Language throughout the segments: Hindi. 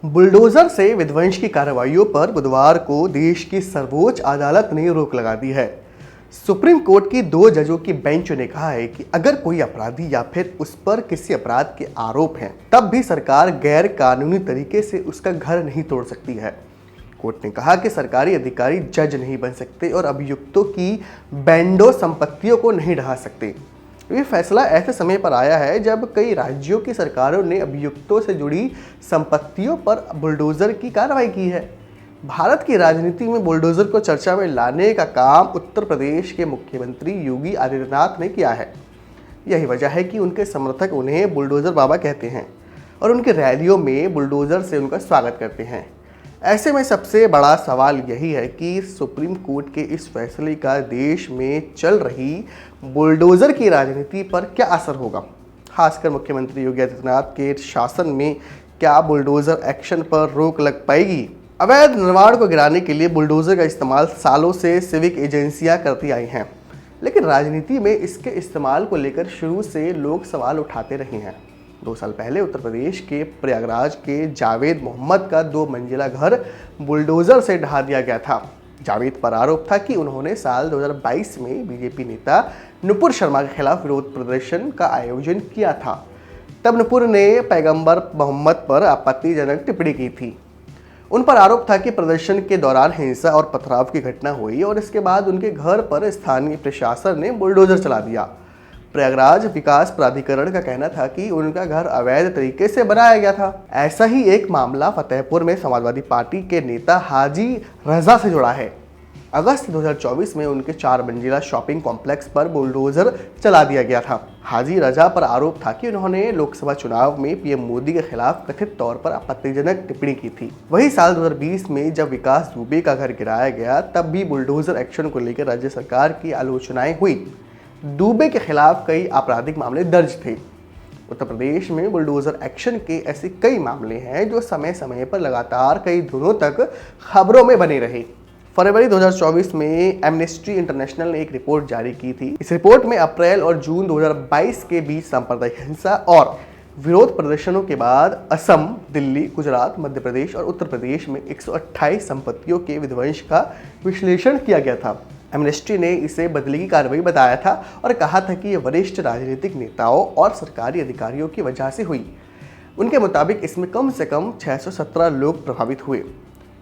बुलडोजर से विध्वंस की कार्रवाइयों पर बुधवार को देश की सर्वोच्च अदालत ने रोक लगा दी है। सुप्रीम कोर्ट की 2 जजों की बेंच ने कहा है कि अगर कोई अपराधी या फिर उस पर किसी अपराध के आरोप हैं, तब भी सरकार गैर कानूनी तरीके से उसका घर नहीं तोड़ सकती है। कोर्ट ने कहा कि सरकारी अधिकारी जज नहीं बन सकते और अभियुक्तों की बैंडो संपत्तियों को नहीं ढहा सकते। ये फैसला ऐसे समय पर आया है जब कई राज्यों की सरकारों ने अभियुक्तों से जुड़ी संपत्तियों पर बुलडोजर की कार्रवाई की है। भारत की राजनीति में बुलडोजर को चर्चा में लाने का काम उत्तर प्रदेश के मुख्यमंत्री योगी आदित्यनाथ ने किया है। यही वजह है कि उनके समर्थक उन्हें बुलडोजर बाबा कहते हैं और उनकी रैलियों में बुलडोजर से उनका स्वागत करते हैं। ऐसे में सबसे बड़ा सवाल यही है कि सुप्रीम कोर्ट के इस फैसले का देश में चल रही बुलडोजर की राजनीति पर क्या असर होगा। खासकर मुख्यमंत्री योगी आदित्यनाथ के शासन में क्या बुलडोजर एक्शन पर रोक लग पाएगी। अवैध निर्माण को गिराने के लिए बुलडोजर का इस्तेमाल सालों से सिविक एजेंसियां करती आई हैं, लेकिन राजनीति में इसके इस्तेमाल को लेकर शुरू से लोग सवाल उठाते रहे हैं। 2 साल पहले उत्तर प्रदेश के प्रयागराज के जावेद मोहम्मद का 2 मंजिला घर बुलडोजर से ढहा दिया गया था। जावेद पर आरोप था कि उन्होंने साल 2022 में बीजेपी नेता नुपुर शर्मा के खिलाफ विरोध प्रदर्शन का आयोजन किया था। तब नुपुर ने पैगंबर मोहम्मद पर आपत्तिजनक टिप्पणी की थी। उन पर आरोप था कि प्रदर्शन के दौरान हिंसा और पथराव की घटना हुई और इसके बाद उनके घर पर स्थानीय प्रशासन ने बुलडोजर चला दिया। प्रयागराज विकास प्राधिकरण का कहना था कि उनका घर अवैध तरीके से बनाया गया था। ऐसा ही एक मामला फतेहपुर में समाजवादी पार्टी के नेता हाजी रजा से जुड़ा है। अगस्त 2024 में उनके 4 मंजिला शॉपिंग कॉम्प्लेक्स पर बुलडोजर चला दिया गया था। हाजी रजा पर आरोप था कि उन्होंने लोकसभा चुनाव में पीएम मोदी के खिलाफ कथित तौर पर आपत्तिजनक टिप्पणी की थी। वही साल 2020 में जब विकास दुबे का घर गिराया गया, तब भी बुलडोजर एक्शन को लेकर राज्य सरकार की आलोचनाएं हुई। दुबे के खिलाफ कई आपराधिक मामले दर्ज थे। उत्तर प्रदेश में बुलडोजर एक्शन के ऐसे कई मामले हैं जो समय समय पर लगातार कई दिनों तक खबरों में बने रहे। फरवरी 2024 में एमनेस्टी इंटरनेशनल ने एक रिपोर्ट जारी की थी। इस रिपोर्ट में अप्रैल और जून 2022 के बीच सांप्रदायिक हिंसा और विरोध प्रदर्शनों के बाद असम, दिल्ली, गुजरात, मध्य प्रदेश और उत्तर प्रदेश में 128 संपत्तियों के विध्वंस का विश्लेषण किया गया था। एमनेस्टी ने इसे बदले की कार्रवाई बताया था और कहा था कि ये वरिष्ठ राजनीतिक नेताओं और सरकारी अधिकारियों की वजह से हुई। उनके मुताबिक इसमें कम से कम 617 लोग प्रभावित हुए।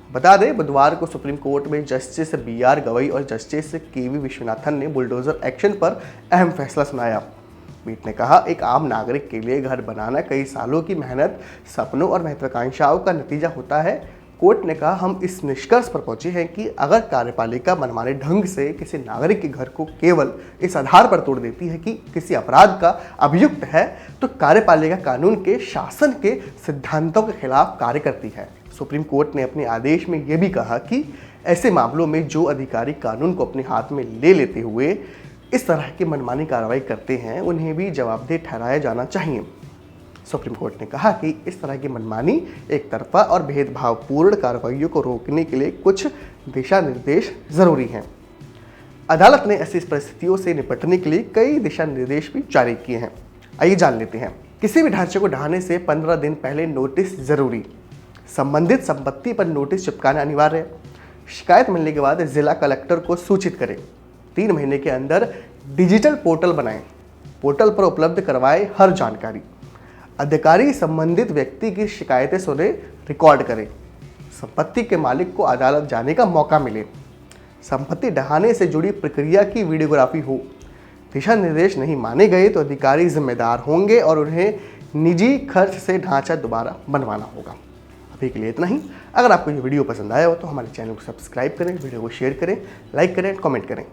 बता दें, बुधवार को सुप्रीम कोर्ट में जस्टिस BR गवई और जस्टिस KV विश्वनाथन ने बुलडोजर एक्शन पर अहम फैसला सुनाया। पीठ ने कहा, एक आम नागरिक के लिए घर बनाना कई सालों की मेहनत, सपनों और महत्वाकांक्षाओं का नतीजा होता है। कोर्ट ने कहा, हम इस निष्कर्ष पर पहुंचे हैं कि अगर कार्यपालिका मनमाने ढंग से किसी नागरिक के घर को केवल इस आधार पर तोड़ देती है कि किसी अपराध का अभियुक्त है, तो कार्यपालिका कानून के शासन के सिद्धांतों के खिलाफ कार्य करती है। सुप्रीम कोर्ट ने अपने आदेश में यह भी कहा कि ऐसे मामलों में जो अधिकारी कानून को अपने हाथ में ले लेते हुए इस तरह की मनमानी कार्रवाई करते हैं, उन्हें भी जवाबदेह ठहराया जाना चाहिए। सुप्रीम कोर्ट ने कहा कि इस तरह की मनमानी, एक तरफा और भेदभावपूर्ण कार्रवाइयों को रोकने के लिए कुछ दिशा निर्देश जरूरी हैं। अदालत ने ऐसी परिस्थितियों से निपटने के लिए कई दिशा निर्देश भी जारी किए हैं। आइए जान लेते हैं। किसी भी ढांचे को ढहाने से 15 दिन पहले नोटिस जरूरी। संबंधित संपत्ति पर नोटिस चिपकाना अनिवार्य है। शिकायत मिलने के बाद जिला कलेक्टर को सूचित करें। 3 महीने के अंदर डिजिटल पोर्टल बनाएं। पोर्टल पर उपलब्ध करवाएं हर जानकारी। अधिकारी संबंधित व्यक्ति की शिकायतें सुने, रिकॉर्ड करें। संपत्ति के मालिक को अदालत जाने का मौका मिले। संपत्ति ढहाने से जुड़ी प्रक्रिया की वीडियोग्राफी हो। दिशा निर्देश नहीं माने गए तो अधिकारी जिम्मेदार होंगे और उन्हें निजी खर्च से ढांचा दोबारा बनवाना होगा। अभी के लिए इतना ही। अगर आपको ये वीडियो पसंद आया हो तो हमारे चैनल को सब्सक्राइब करें, वीडियो को शेयर करें, लाइक करें, कमेंट करें।